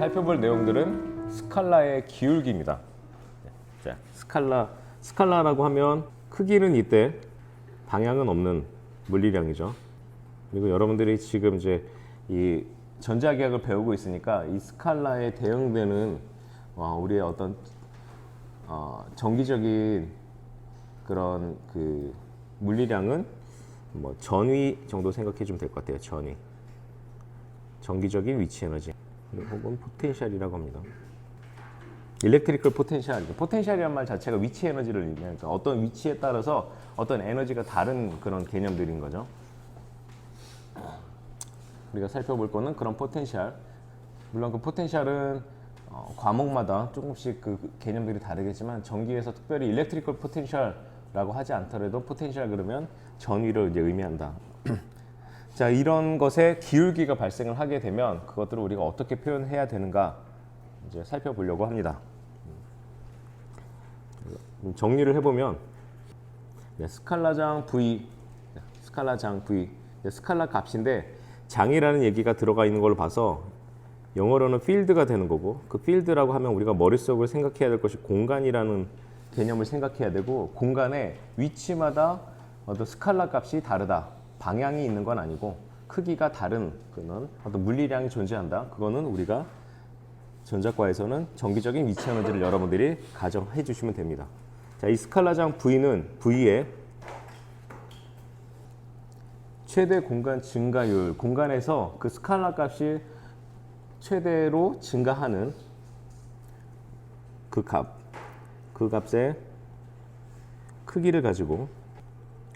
살펴볼 내용들은 스칼라의 기울기입니다. 자, 스칼라라고 하면 크기는 이때 방향은 없는 물리량이죠. 그리고 여러분들이 지금 이제 이 전자기학을 배우고 있으니까 이 스칼라에 대응되는 우리의 어떤 정기적인 그런 그 물리량은 뭐 전위 정도 생각해 주면 될 것 같아요. 전위. 정기적인 위치 에너지 혹은 포텐셜이라고 합니다. 일렉트리컬 포텐셜이란 말 자체가 위치 에너지를 의미하니까 어떤 위치에 따라서 어떤 에너지가 다른 그런 개념들인 거죠. 우리가 살펴볼 거는 그런 포텐셜. 물론 그 포텐셜은 과목마다 조금씩 그 개념들이 다르겠지만 전기에서 특별히 일렉트리컬 포텐셜라고 하지 않더라도 포텐셜 그러면 전위를 이제 의미한다. 자, 이런 것에 기울기가 발생을 하게 되면 그것들을 우리가 어떻게 표현해야 되는가 이제 살펴보려고 합니다. 정리를 해보면 스칼라장 V, 스칼라 값인데 장이라는 얘기가 들어가 있는 걸로 봐서 영어로는 필드가 되는 거고, 그 필드라고 하면 우리가 머릿속으로 생각해야 될 것이 공간이라는 개념을 생각해야 되고, 공간의 위치마다 어떤 스칼라 값이 다르다. 방향이 있는 건 아니고 크기가 다른 그런 어떤 물리량이 존재한다. 그거는 우리가 전자과에서는 정기적인 위치 에너지를 여러분들이 가정해 주시면 됩니다. 자, 이 스칼라장 V는 V의 최대 공간 증가율, 공간에서 그 스칼라 값이 최대로 증가하는 그 값의 크기를 가지고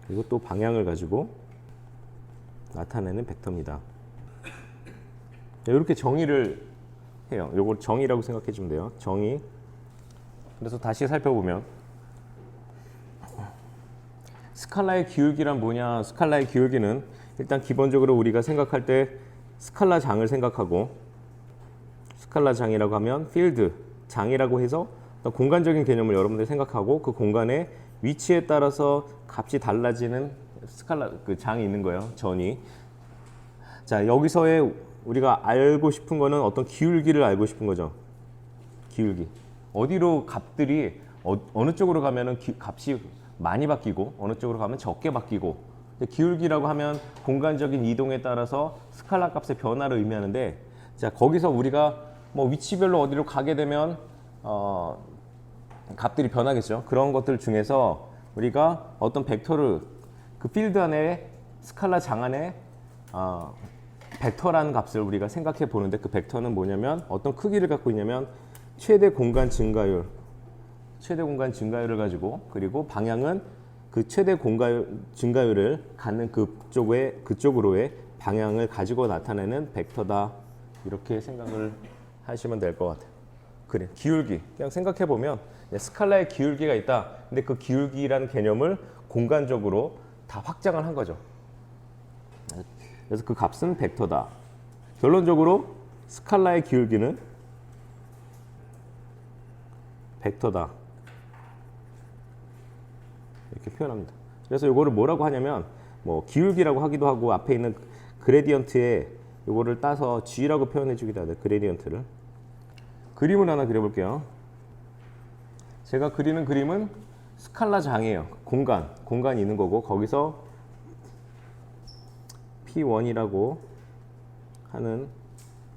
그리고 또 방향을 가지고 나타내는 벡터입니다. 이렇게 정의를 해요. 이걸 정의라고 생각해 주면 돼요. 정의. 그래서 다시 살펴보면 스칼라의 기울기란 뭐냐? 스칼라의 기울기는 일단 기본적으로 우리가 생각할 때 스칼라 장을 생각하고, 스칼라 장이라고 하면 필드 장이라고 해서 공간적인 개념을 여러분들이 생각하고 그 공간의 위치에 따라서 값이 달라지는 스칼라 그 장이 있는 거예요. 전이. 자, 여기서의 우리가 알고 싶은 거는 어떤 기울기를 알고 싶은 거죠. 기울기. 어디로 값들이 어느 쪽으로 가면은 값이 많이 바뀌고 어느 쪽으로 가면 적게 바뀌고, 기울기라고 하면 공간적인 이동에 따라서 스칼라 값의 변화를 의미하는데, 자, 거기서 우리가 뭐 위치별로 어디로 가게 되면 값들이 변하겠죠. 그런 것들 중에서 우리가 어떤 벡터를 그 필드 안에 스칼라 장 안에 벡터라는 값을 우리가 생각해 보는데, 그 벡터는 뭐냐면 어떤 크기를 갖고 있냐면 최대 공간 증가율을 가지고, 그리고 방향은 그 최대 공간 증가율을 갖는 그쪽으로의 방향을 가지고 나타내는 벡터다. 이렇게 생각을 하시면 될 것 같아요. 그래, 기울기. 그냥 생각해 보면 스칼라의 기울기가 있다. 근데 그 기울기라는 개념을 공간적으로 다 확장을 한 거죠. 그래서 그 값은 벡터다. 결론적으로 스칼라의 기울기는 벡터다. 이렇게 표현합니다. 그래서 이거를 뭐라고 하냐면 뭐 기울기라고 하기도 하고, 앞에 있는 그레디언트에 이거를 따서 G라고 표현해 주기도 하죠. 그레디언트를. 그림을 하나 그려볼게요. 제가 그리는 그림은 스칼라 장이에요. 공간이 있는 거고, 거기서 P1이라고 하는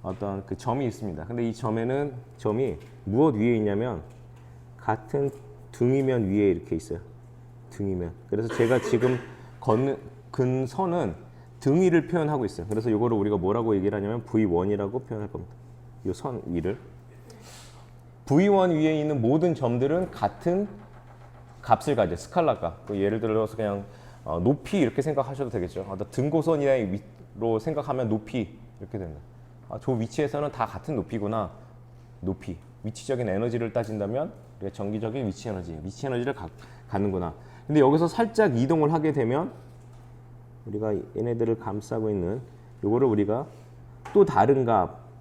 어떤 그 점이 있습니다. 근데 이 점이 무엇 위에 있냐면 같은 등위면 위에 이렇게 있어요. 등위면. 그래서 제가 지금 근 선은 등위를 표현하고 있어요. 그래서 이거를 우리가 뭐라고 얘기를 하냐면 V1이라고 표현할 겁니다. 이 선 위를. V1 위에 있는 모든 점들은 같은 값을 가져요. 스칼라 값. 예를 들어서 그냥 높이 이렇게 생각하셔도 되겠죠. 등고선이로 생각하면 높이 이렇게 된다. 저 위치에서는 다 같은 높이구나. 높이. 위치적인 에너지를 따진다면 우리가 정기적인 위치 에너지를 갖는구나. 근데 여기서 살짝 이동을 하게 되면 우리가 얘네들을 감싸고 있는 요거를 우리가 또 다른 값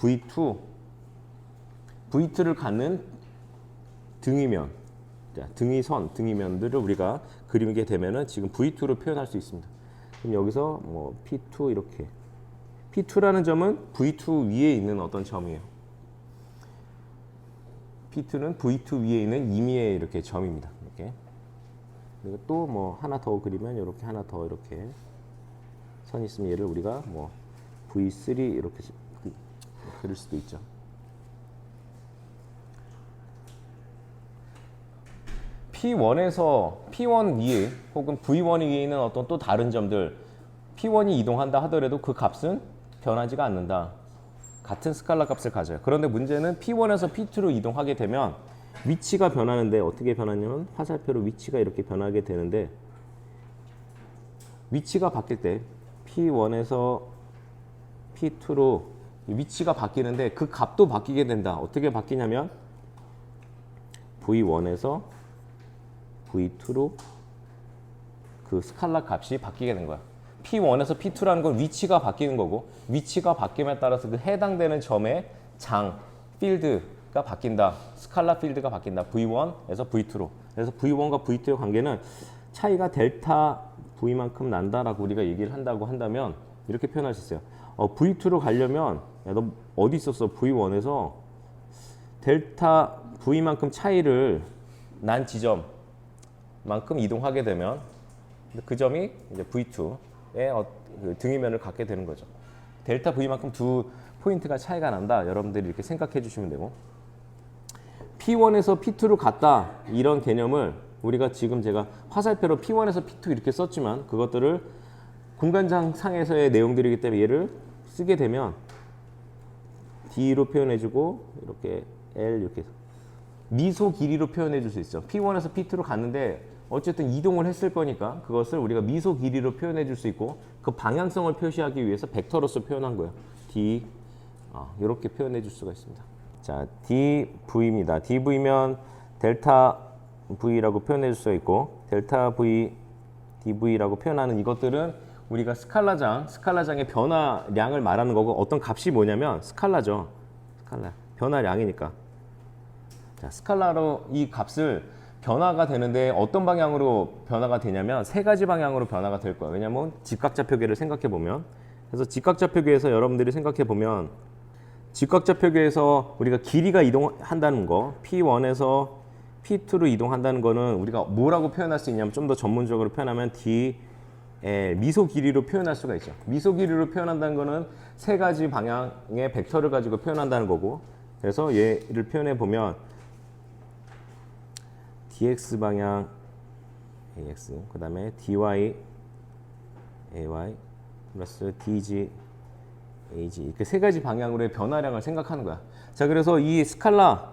V2를 갖는 등위면, 등위면들을 우리가 그리게 되면은 지금 V2로 표현할 수 있습니다. 그럼 여기서 뭐 P2 이렇게. P2라는 점은 V2 위에 있는 어떤 점이에요. P2는 V2 위에 있는 임의의 이렇게 점입니다. 이렇게. 그리고 또 뭐 하나 더 그리면 이렇게 하나 더 이렇게 선 있으면 얘를 우리가 뭐 V3 이렇게 그릴 수도 있죠. P1에서 P1 위에 혹은 V1 위에 있는 어떤 또 다른 점들 P1이 이동한다 하더라도 그 값은 변하지가 않는다. 같은 스칼라 값을 가져요. 그런데 문제는 P1에서 P2로 이동하게 되면 위치가 변하는데 어떻게 변하냐면 화살표로 위치가 이렇게 변하게 되는데 위치가 바뀔 때 P1에서 P2로 위치가 바뀌는데 그 값도 바뀌게 된다. 어떻게 바뀌냐면 V1에서 V2로 그 스칼라 값이 바뀌게 된 거야. P1에서 P2라는 건 위치가 바뀌는 거고 위치가 바뀜에 따라서 그 해당되는 점의 장, 필드가 바뀐다. 스칼라 필드가 바뀐다. V1에서 V2로. 그래서 V1과 V2의 관계는 차이가 델타 V만큼 난다라고 우리가 얘기를 한다고 한다면 이렇게 표현할 수 있어요. V2로 가려면 야, 너 어디 있었어? V1에서 델타 V만큼 차이를 난 지점만큼 이동하게 되면 그 점이 이제 V2의 그 등위면을 갖게 되는 거죠. 델타 V만큼 두 포인트가 차이가 난다. 여러분들이 이렇게 생각해 주시면 되고 P1에서 P2로 갔다. 이런 개념을 우리가 지금 제가 화살표로 P1에서 P2 이렇게 썼지만 그것들을 공간장 상에서의 내용들이기 때문에 얘를 쓰게 되면 D로 표현해주고 이렇게 L 이렇게 미소 길이로 표현해 줄 수 있어. P1에서 P2로 갔는데 어쨌든 이동을 했을 거니까 그것을 우리가 미소 길이로 표현해 줄 수 있고 그 방향성을 표시하기 위해서 벡터로서 표현한 거예요. D 이렇게 표현해 줄 수가 있습니다. 자, DV입니다. DV면 델타 V라고 표현해 줄 수 있고 델타 V, DV라고 표현하는 이것들은 우리가 스칼라장의 변화량을 말하는 거고 어떤 값이 뭐냐면 스칼라죠. 스칼라. 변화량이니까. 자, 스칼라로 이 값을 변화가 되는데 어떤 방향으로 변화가 되냐면 세 가지 방향으로 변화가 될 거예요. 왜냐면 직각좌표계를 생각해 보면 그래서 직각좌표계에서 여러분들이 생각해 보면 직각좌표계에서 우리가 길이가 이동한다는 거 P1에서 P2로 이동한다는 거는 우리가 뭐라고 표현할 수 있냐면 좀 더 전문적으로 표현하면 미소 길이로 표현할 수가 있죠. 미소 길이로 표현한다는 거는 세 가지 방향의 벡터를 가지고 표현한다는 거고 그래서 얘를 표현해 보면 dx 방향 ax 그 다음에 dy ay 플러스 dg ag 이렇게 세 가지 방향으로의 변화량을 생각하는 거야. 자, 그래서 이 스칼라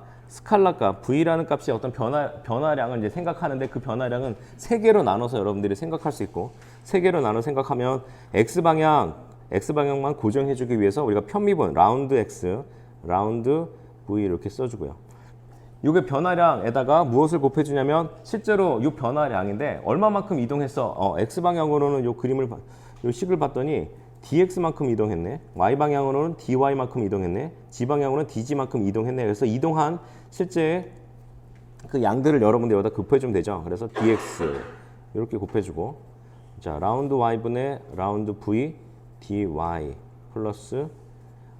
값 v라는 값이 어떤 변화량을 이제 생각하는데 그 변화량은 세 개로 나눠서 여러분들이 생각할 수 있고 세 개로 나눠 생각하면 x 방향만 고정해주기 위해서 우리가 편미분 라운드 x 라운드 v 이렇게 써주고요. 이게 변화량에다가 무엇을 곱해주냐면 실제로 이 변화량인데 얼마만큼 이동했어? x 방향으로는 요 식을 봤더니 dx만큼 이동했네. y 방향으로는 dy만큼 이동했네. z 방향으로는 dg만큼 이동했네. 그래서 이동한 실제 그 양들을 여러분들 여기다 곱해주면 되죠. 그래서 dx 이렇게 곱해주고 자 라운드 y분의 라운드 v dy 플러스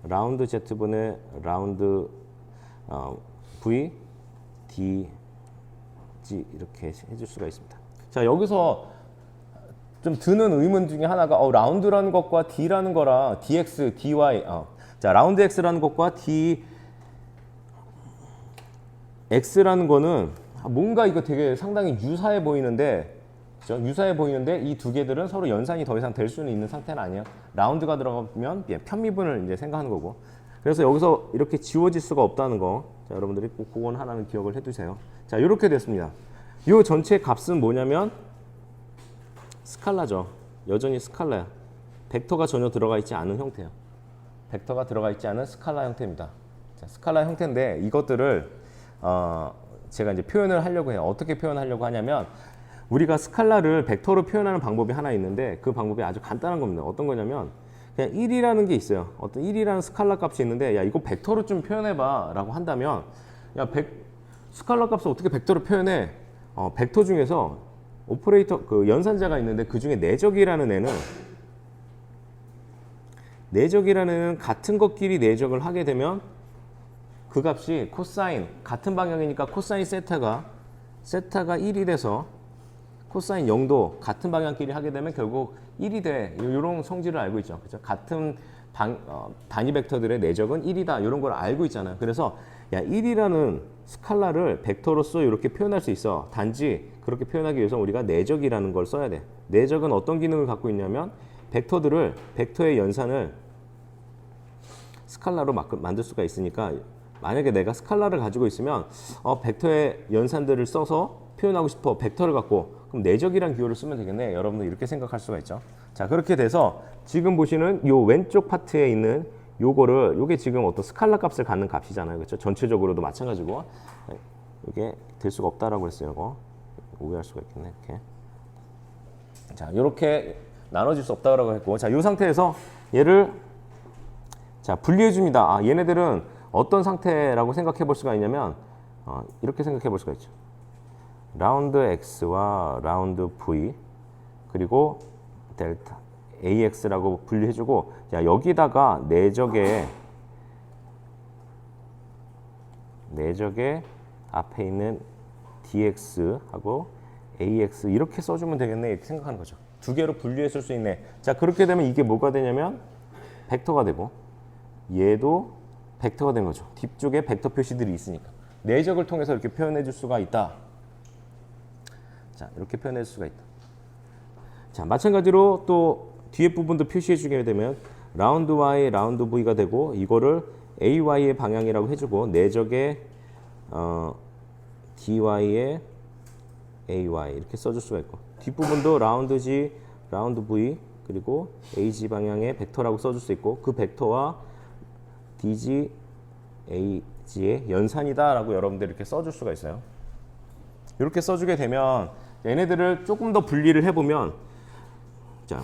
라운드 z분의 라운드 v dg 이렇게 해줄 수가 있습니다. 자, 여기서 좀 드는 의문 중에 하나가 라운드라는 것과 d라는 거랑 dx, dy 자 라운드 x라는 것과 dx라는 거는 뭔가 이거 되게 상당히 유사해 보이는데 그렇죠? 유사해 보이는데 이 두 개들은 서로 연산이 더 이상 될 수는 있는 상태는 아니에요. 라운드가 들어가면 편미분을 이제 생각하는 거고 그래서 여기서 이렇게 지워질 수가 없다는 거 자, 여러분들이 꼭 그건 하나는 기억을 해두세요. 자, 이렇게 됐습니다. 이 전체 값은 뭐냐면 스칼라죠. 여전히 스칼라야. 벡터가 전혀 들어가 있지 않은 형태예요. 벡터가 들어가 있지 않은 스칼라 형태입니다. 자, 스칼라 형태인데 이것들을 제가 이제 표현을 하려고 해요. 어떻게 표현하려고 하냐면 우리가 스칼라를 벡터로 표현하는 방법이 하나 있는데 그 방법이 아주 간단한 겁니다. 어떤 거냐면 그냥 1이라는 게 있어요. 어떤 1이라는 스칼라 값이 있는데 야 이거 벡터로 좀 표현해봐 라고 한다면 야 스칼라 값을 어떻게 벡터로 표현해? 벡터 중에서 오퍼레이터 그 연산자가 있는데 그 중에 내적이라는 애는 같은 것끼리 내적을 하게 되면 그 값이 코사인 같은 방향이니까 코사인 세타가 1이 돼서 코사인 0도 같은 방향끼리 하게 되면 결국 1이 돼. 이런 성질을 알고 있죠. 그죠? 같은 단위 벡터들의 내적은 1이다. 이런 걸 알고 있잖아요. 그래서 야 1이라는 스칼라를 벡터로서 이렇게 표현할 수 있어. 단지 그렇게 표현하기 위해서 우리가 내적이라는 걸 써야 돼. 내적은 어떤 기능을 갖고 있냐면 벡터의 연산을 스칼라로 만들 수가 있으니까 만약에 내가 스칼라를 가지고 있으면 벡터의 연산들을 써서 표현하고 싶어. 벡터를 갖고 그럼 내적이란 기호를 쓰면 되겠네. 여러분들 이렇게 생각할 수가 있죠. 자, 그렇게 돼서 지금 보시는 요 왼쪽 파트에 있는 요게 지금 어떤 스칼라 값을 갖는 값이잖아요. 그렇죠? 전체적으로도 마찬가지고 이게 될 수가 없다라고 했어요. 이거 오해할 수가 있겠네. 이렇게. 자, 이렇게 나눠질 수 없다라고 했고, 자, 이 상태에서 얘를 자 분리해 줍니다. 아, 얘네들은 어떤 상태라고 생각해 볼 수가 있냐면 이렇게 생각해 볼 수가 있죠. 라운드 x와 라운드 v 그리고 델타 ax라고 분리해 주고, 자, 여기다가 내적의 앞에 있는 dx하고 ax 이렇게 써주면 되겠네. 이렇게 생각하는 거죠. 두 개로 분리했을 수 있네. 자, 그렇게 되면 이게 뭐가 되냐면 벡터가 되고 얘도 벡터가 된 거죠. 뒤쪽에 벡터 표시들이 있으니까 내적을 통해서 이렇게 표현해 줄 수가 있다. 자, 이렇게 표현해 줄 수가 있다. 자, 마찬가지로 또 뒤에 부분도 표시해 주게 되면 라운드 y, 라운드 v가 되고 이거를 ay의 방향이라고 해주고 내적의 dy의 ay 이렇게 써줄 수가 있고 뒷부분도 라운드 g, 라운드 v 그리고 ag 방향의 벡터라고 써줄 수 있고 그 벡터와 dg, ag의 연산이다라고 여러분들 이렇게 써줄 수가 있어요. 이렇게 써주게 되면 얘네들을 조금 더 분리를 해보면 자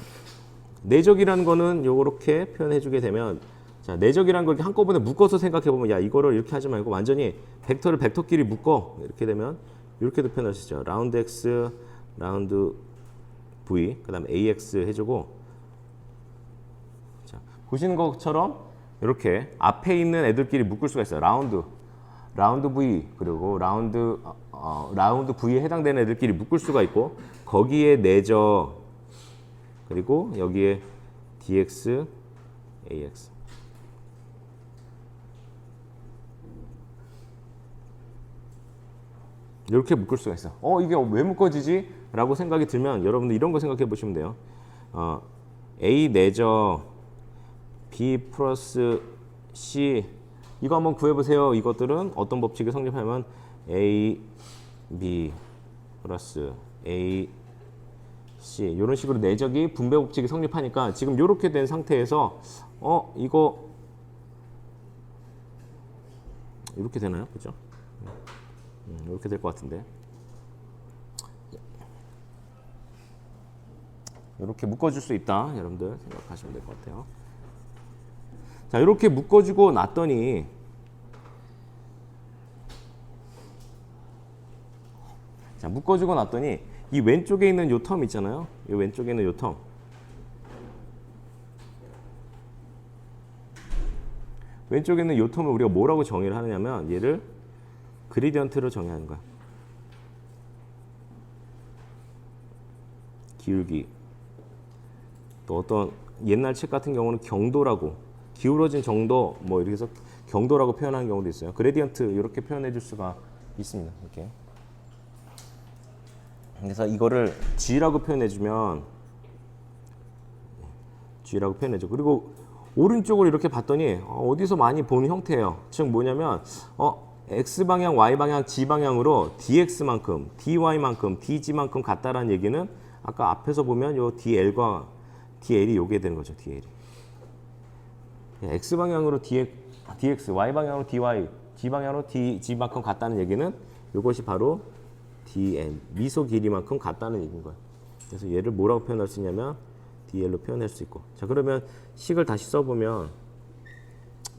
내적이라는 거는 요렇게 표현해주게 되면 자 내적이라는 걸 한꺼번에 묶어서 생각해보면 야 이거를 이렇게 하지 말고 완전히 벡터를 벡터끼리 묶어 이렇게 되면 이렇게도 표현할 수 있죠. 라운드 x, 라운드 v 그 다음에 ax 해주고 자 보시는 것처럼 이렇게 앞에 있는 애들끼리 묶을 수가 있어요. 라운드 v 그리고 라운드 v에 해당되는 애들끼리 묶을 수가 있고 거기에 내적 그리고 여기에 dx, ax 이렇게 묶을 수가 있어. 이게 왜 묶어지지? 라고 생각이 들면 여러분들 이런 거 생각해 보시면 돼요. a 내적 b 플러스 c 이거 한번 구해보세요. 이것들은 어떤 법칙이 성립하면 a, b 플러스 a, c 이런 식으로 내적이 분배 법칙이 성립하니까 지금 이렇게 된 상태에서 이거 이렇게 되나요? 그죠? 이렇게 될 것 같은데 이렇게 묶어줄 수 있다. 여러분들 생각하시면 될 것 같아요. 자, 이렇게 묶어주고 났더니 자, 묶어주고 났더니 이 왼쪽에 있는 요 텀 있잖아요. 이 왼쪽에 있는 요 텀. 왼쪽에 있는 요 텀을 우리가 뭐라고 정의를 하느냐면 얘를 그레디언트로 정의하는 거야. 기울기. 또 어떤 옛날 책 같은 경우는 경도라고 기울어진 정도 뭐 이렇게 해서 경도라고 표현하는 경우도 있어요. 그레디언트 이렇게 표현해 줄 수가 있습니다. 이렇게. 그래서 이거를 G라고 표현해 주면 G라고 표현해 줘. 그리고 오른쪽을 이렇게 봤더니 어디서 많이 보는 형태예요. 즉 뭐냐면 X방향, Y방향, G방향으로 DX만큼, DY만큼, DG만큼 같다라는 얘기는 아까 앞에서 보면 요 DL과 DL이 요게 되는 거죠. DL이. X방향으로 DX, Y방향으로 DY, G방향으로 DG만큼 같다는 얘기는 이것이 바로 DN, 미소 길이만큼 같다는 얘기인 거예요. 그래서 얘를 뭐라고 표현할 수 있냐면 DL로 표현할 수 있고. 자, 그러면 식을 다시 써보면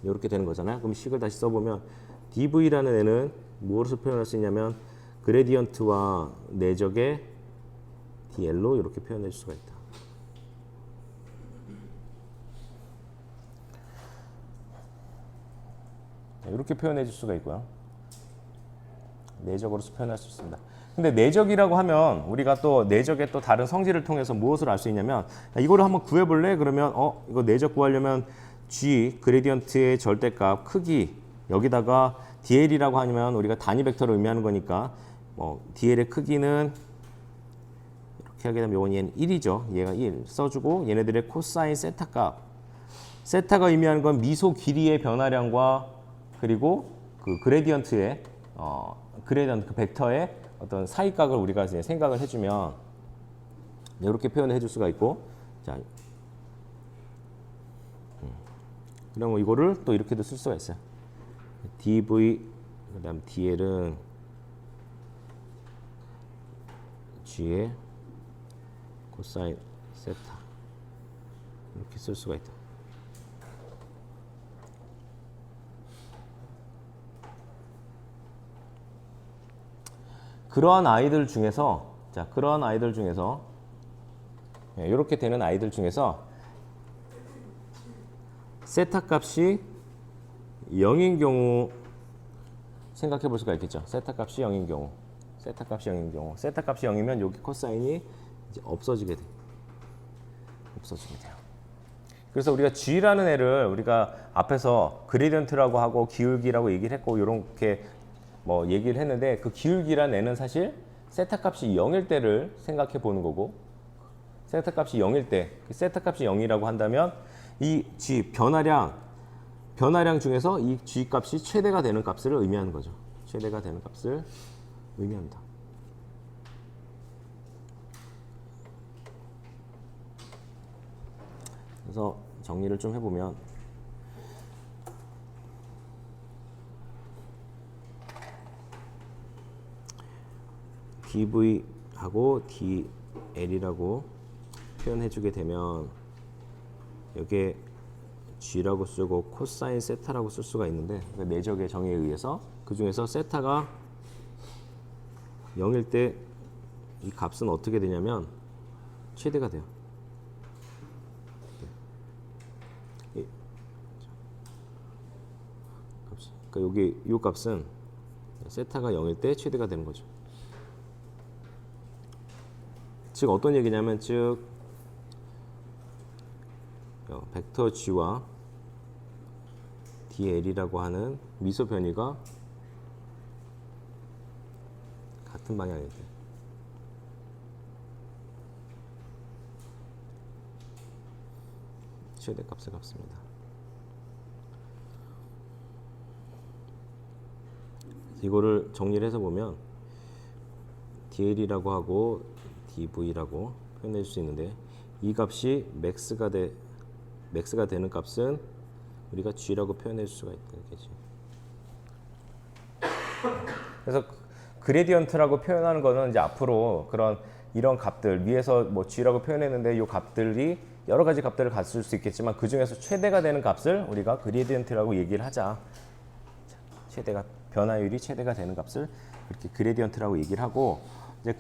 이렇게 되는 거잖아요. 그럼 식을 다시 써보면 DV라는 애는 무엇으로 표현할 수 있냐면 그레디언트와 내적의 DL로 이렇게 표현할 수가 있다. 이렇게 표현해 줄 수가 있고요. 내적으로서 표현할 수 있습니다. 근데 내적이라고 하면 우리가 또 내적의 또 다른 성질을 통해서 무엇을 알 수 있냐면 이거를 한번 구해볼래? 그러면 이거 내적 구하려면 g 그레디언트의 절대값 크기 여기다가 dl이라고 하면 우리가 단위 벡터를 의미하는 거니까 dl의 크기는 이렇게 하게 되면 요건 얘는 1이죠. 얘가 1 써주고 얘네들의 코사인 세타 값 세타가 의미하는 건 미소 길이의 변화량과 그리고 그 그레디언트의 그레디언트 그 벡터의 어떤 사이각을 우리가 이제 생각을 해주면 이렇게 표현을 해줄 수가 있고 자 그러면 이거를 또 이렇게도 쓸 수가 있어요. dv 그다음 dl은 g의 코사인 세타 이렇게 쓸 수가 있다. 그러한 아이들 중에서 그러한 아이들 중에서 이렇게 되는 아이들 중에서 세타 값이 0인 경우 생각해 볼 수가 있겠죠. 세타 값이 0인 경우 세타 값이 0이면 여기 코사인이 이제 없어지게 돼요. 그래서 우리가 g라는 애를 우리가 앞에서 그레디언트라고 하고 기울기라고 얘기를 했고 이렇게 얘기를 했는데 그 기울기란 애는 사실 세타 값이 0일 때를 생각해 보는 거고 세타 값이 0일 때 그 세타 값이 0이라고 한다면 이 g 변화량 중에서 이 g 값이 최대가 되는 값을 의미하는 거죠. 최대가 되는 값을 의미합니다. 그래서 정리를 좀 해보면 dv하고 dl이라고 표현해주게 되면 여기에 g라고 쓰고 코사인 세타라고 쓸 수가 있는데 내적의 정의에 의해서 그 중에서 세타가 0일 때 이 값은 어떻게 되냐면 최대가 돼요. 그러니까 여기 이 값은 세타가 0일 때 최대가 되는 거죠. 즉 어떤 얘기냐면 즉 벡터 g와 dl이라고 하는 미소 변이가 같은 방향일 때 최대값을 갚습니다. 이거를 정리를 해서 보면 dl이라고 하고 dv라고 표현해 줄 수 있는데 이 값이 맥스가 되는 값은 우리가 g라고 표현해 줄 수가 있다. 이렇게지. 그래서 그레디언트라고 표현하는 거는 이제 앞으로 이런 값들 위에서 g라고 표현했는데 이 값들이 여러 가지 값들을 갖출 수 있겠지만 그 중에서 최대가 되는 값을 우리가 그레디언트라고 얘기를 하자. 변화율이 최대가 되는 값을 이렇게 그레디언트라고 얘기를 하고 이제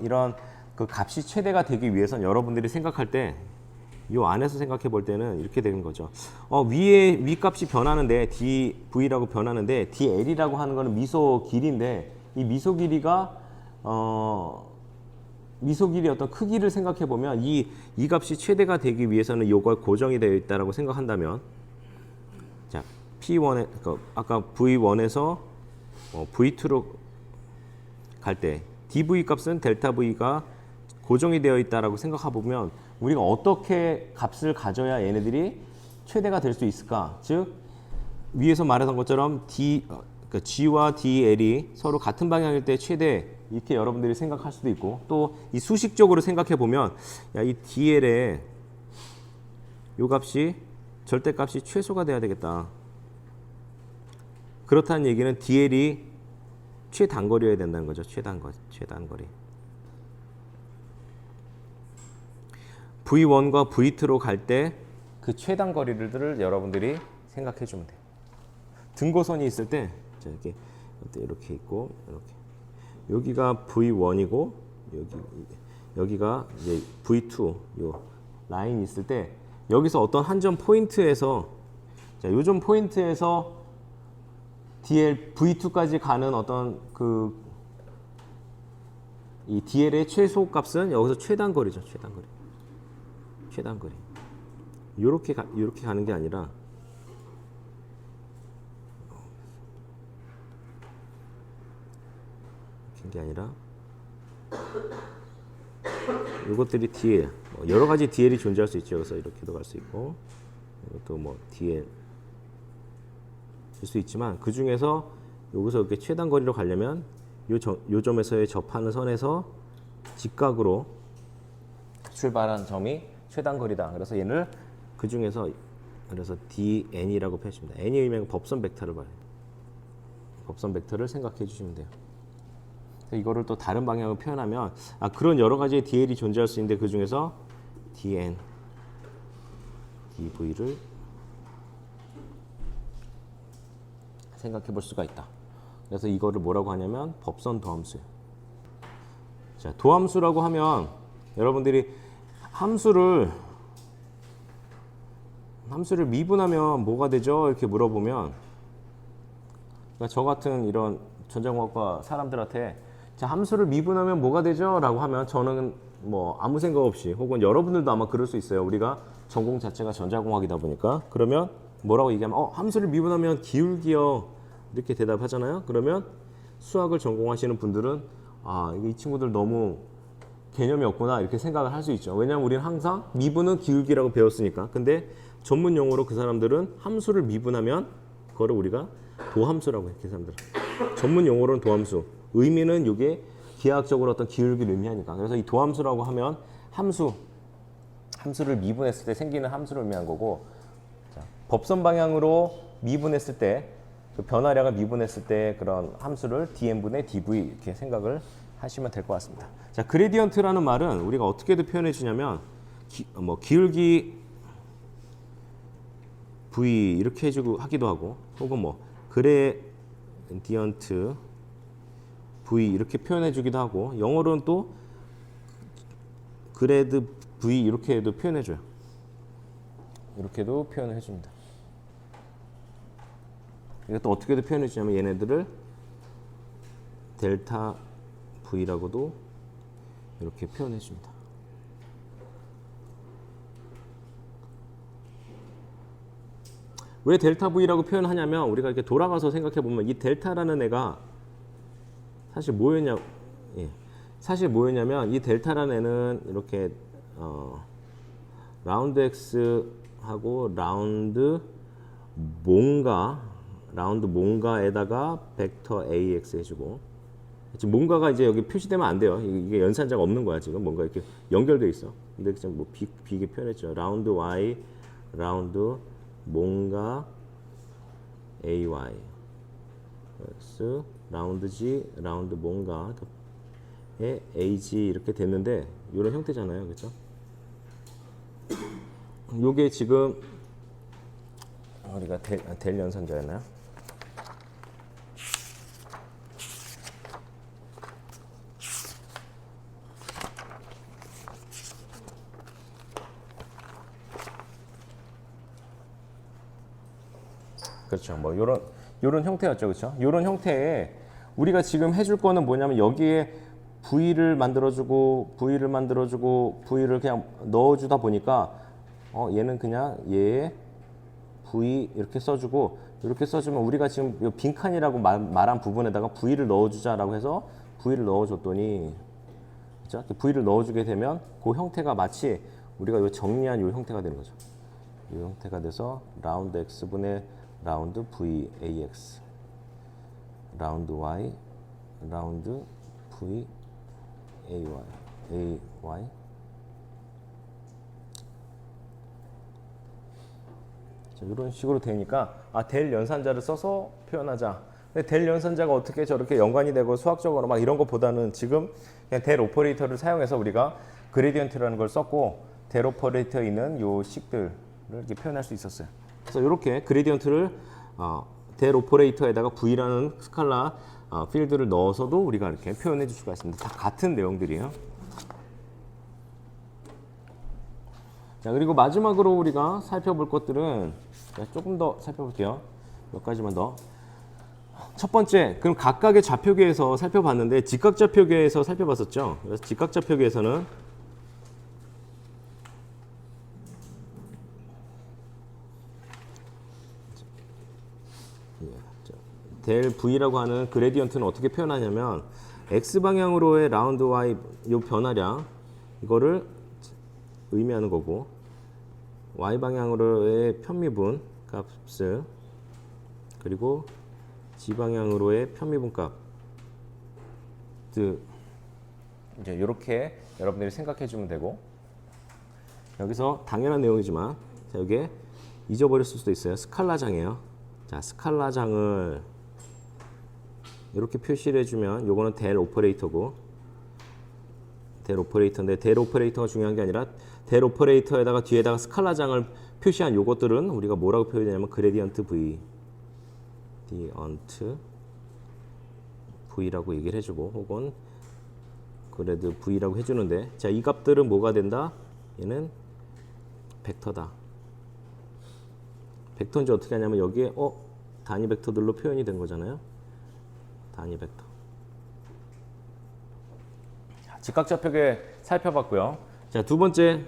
이런 그 값이 최대가 되기 위해서는 여러분들이 생각할 때 이 안에서 생각해 볼 때는 이렇게 되는 거죠. 위 값이 변하는데 dv라고 변하는데 dl이라고 하는 거는 미소 길이인데 이 미소 길이가 미소 길이 어떤 크기를 생각해 보면 이 값이 최대가 되기 위해서는 요거 고정이 되어 있다라고 생각한다면 자 P1에 아까 V1에서 V2로 갈 때 dv 값은 델타 v가 고정이 되어 있다라고 생각해 보면 우리가 어떻게 값을 가져야 얘네들이 최대가 될 수 있을까? 즉 위에서 말했던 것처럼 그러니까 g와 dl이 서로 같은 방향일 때 최대 이렇게 여러분들이 생각할 수도 있고 또 이 수식적으로 생각해 보면 이 dl의 요 값이 절대값이 최소가 돼야 되겠다. 그렇다는 얘기는 dl이 최단거리여야 된다는 거죠. 최단거리. V1과 V2로 갈 때 그 최단거리를 여러분들이 생각해 주면 돼요. 등고선이 있을 때 이렇게 있고 이렇게 여기가 V1이고 여기가 이제 V2 요 라인이 있을 때 여기서 어떤 한 점 포인트에서 요점 포인트에서 DL V2까지 가는 어떤 이 DL의 최소 값은 여기서 최단거리죠. 최단거리. 요렇게 가는 게 아니라 이것들이 DL, 여러 가지 DL이 존재할 수 있죠. 여기서 이렇게도 갈 수 있고, 이것도 뭐 DL 일 수 있지만 그 중에서 여기서 이렇게 최단 거리로 가려면 요 점에서의 접하는 선에서 직각으로 출발한 점이 최단 거리다. 그래서 얘를 그 중에서 그래서 DN이라고 표시합니다. N이 의미하는 법선 벡터를 말해요. 법선 벡터를 생각해 주시면 돼요. 이거를 또 다른 방향으로 표현하면 그런 여러 가지의 DL이 존재할 수 있는데 그 중에서 DN, DV를 생각해 볼 수가 있다. 그래서 이거를 뭐라고 하냐면 법선 도함수예요. 자, 도함수라고 하면 여러분들이 함수를 미분하면 뭐가 되죠? 이렇게 물어보면 그러니까 저 같은 이런 전자공학과 사람들한테 자, 함수를 미분하면 뭐가 되죠? 라고 하면 저는 뭐 아무 생각 없이 혹은 여러분들도 아마 그럴 수 있어요. 우리가 전공 자체가 전자공학이다 보니까 그러면 뭐라고 얘기하면 함수를 미분하면 기울기요 이렇게 대답하잖아요. 그러면 수학을 전공하시는 분들은 이 친구들 너무 개념이 없구나 이렇게 생각을 할 수 있죠. 왜냐하면 우리는 항상 미분은 기울기라고 배웠으니까. 근데 전문 용어로 그 사람들은 함수를 미분하면 그거를 우리가 도함수라고 해요. 그 사람들은 전문 용어로는 도함수. 의미는 이게 기하학적으로 어떤 기울기를 의미하니까. 그래서 이 도함수라고 하면 함수를 미분했을 때 생기는 함수를 의미한 거고, 자, 법선 방향으로 미분했을 때 그 변화량을 미분했을 때 그런 함수를 dn분의 dv 이렇게 생각을 하시면 될 것 같습니다. 자, 그레디언트라는 말은 우리가 어떻게도 표현해 주냐면 기울기 v 이렇게 해주고 하기도 하고, 혹은 뭐 그레디언트 v 이렇게 표현해 주기도 하고, 영어로는 또 그레드 v 이렇게도 표현해 줘요. 이렇게도 표현을 해 줍니다. 이것도 어떻게도 표현해 주냐면 얘네들을 델타 v라고도 이렇게 표현해 줍니다. 왜 델타 v라고 표현하냐면 우리가 이렇게 돌아가서 생각해 보면 이 델타라는 애가 사실 뭐였냐면 이 델타라는 애는 이렇게 라운드 x하고 라운드 뭔가에다가 벡터 ax 해주고, 지금 뭔가가 이제 여기 표시되면 안 돼요. 이게 연산자가 없는 거야. 지금 뭔가 이렇게 연결돼 있어. 근데 지금 뭐 비게 표현했죠. 라운드 y, 라운드 뭔가 ay, 라운드 g, 라운드 뭔가의 ag 이렇게 됐는데 이런 형태잖아요, 그렇죠? 요게 지금 우리가 델 연산자였나요? 그렇죠. 뭐 요런 형태였죠. 그렇죠? 요런 형태에 우리가 지금 해줄 거는 뭐냐면 여기에 V를 만들어주고 V를 그냥 넣어주다 보니까 얘는 그냥 얘에 V 이렇게 써주고, 이렇게 써주면 우리가 지금 이 빈칸이라고 말한 부분에다가 V를 넣어주자라고 해서 V를 넣어줬더니, 그렇죠? V를 넣어주게 되면 그 형태가 마치 우리가 요 정리한 이 형태가 되는 거죠. 이 형태가 돼서 라운드 x분의 라운드 v ax, 라운드 y, 라운드 v ay. 자, 이런 식으로 되니까 델 연산자를 써서 표현하자. 근데 델 연산자가 어떻게 저렇게 연관이 되고 수학적으로 막 이런 것보다는 지금 그냥 델 오퍼레이터를 사용해서 우리가 그레디언트라는 걸 썼고, 델 오퍼레이터에 있는 요 식들을 이렇게 표현할 수 있었어요. 그래서 이렇게 그레디언트를 델 오퍼레이터에다가 v라는 스칼라 필드를 넣어서도 우리가 이렇게 표현해 줄 수가 있습니다. 다 같은 내용들이에요. 자, 그리고 마지막으로 우리가 살펴볼 것들은 조금 더 살펴볼게요. 몇 가지만 더. 첫 번째, 그럼 각각의 좌표계에서 살펴봤는데 직각좌표계에서 살펴봤었죠. 그래서 직각좌표계에서는 델 V라고 하는 그레디언트는 어떻게 표현하냐면 x 방향으로의 라운드 y 요 변화량 이거를 의미하는 거고 y 방향으로의 편미분 값을 그리고 g 방향으로의 편미분 값 이제 이렇게 여러분들이 생각해 주면 되고 여기서 당연한 내용이지만 자, 여기에 잊어버렸을 수도 있어요. 스칼라장이에요. 자, 스칼라장을 이렇게 표시를 해주면 요거는 델 오퍼레이터고 델 오퍼레이터인데 델 오퍼레이터가 중요한 게 아니라 델 오퍼레이터에다가 뒤에다가 스칼라장을 표시한 요것들은 우리가 뭐라고 표현하냐면 그레디언트 V 디언트 V라고 얘기를 해주고 혹은 그래도 V라고 해주는데 자, 이 값들은 뭐가 된다? 얘는 벡터다. 벡터인지 어떻게 하냐면 여기에 단위 벡터들로 표현이 된 거잖아요. 단위 벡터. 직각좌표계 살펴봤고요. 자, 두 번째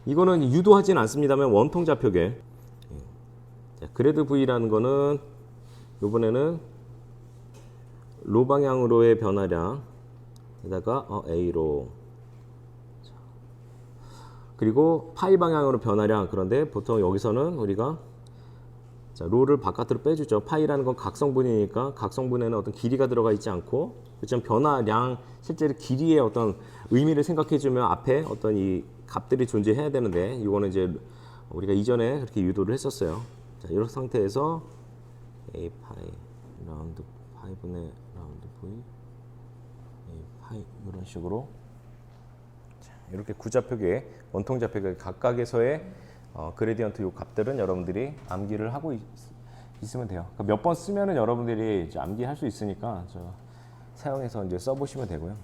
이거는 유도하진 않습니다만 원통 좌표계. 자, 그래드 V라는 거는 이번에는 로 방향으로의 변화량에다가 A로 그리고 파이 방향으로 변화량 그런데 보통 여기서는 우리가 자, 로를 바깥으로 빼주죠. 파이라는 건 각성분이니까 각성분에는 어떤 길이가 들어가 있지 않고 그렇지만 변화량 실제로 길이의 어떤 의미를 생각해주면 앞에 어떤 이 값들이 존재해야 되는데 이거는 이제 우리가 이전에 그렇게 유도를 했었어요. 자, 이런 상태에서 A 파이 라운드 파이분의 라운드 V A 파이 이런 식으로 자, 이렇게 구좌표계 원통 좌표계 각각에서의 그레디언트 요 값들은 여러분들이 암기를 하고 있으면 돼요. 그러니까 몇 번 쓰면은 여러분들이 이제 암기할 수 있으니까 사용해서 이제 써보시면 되고요.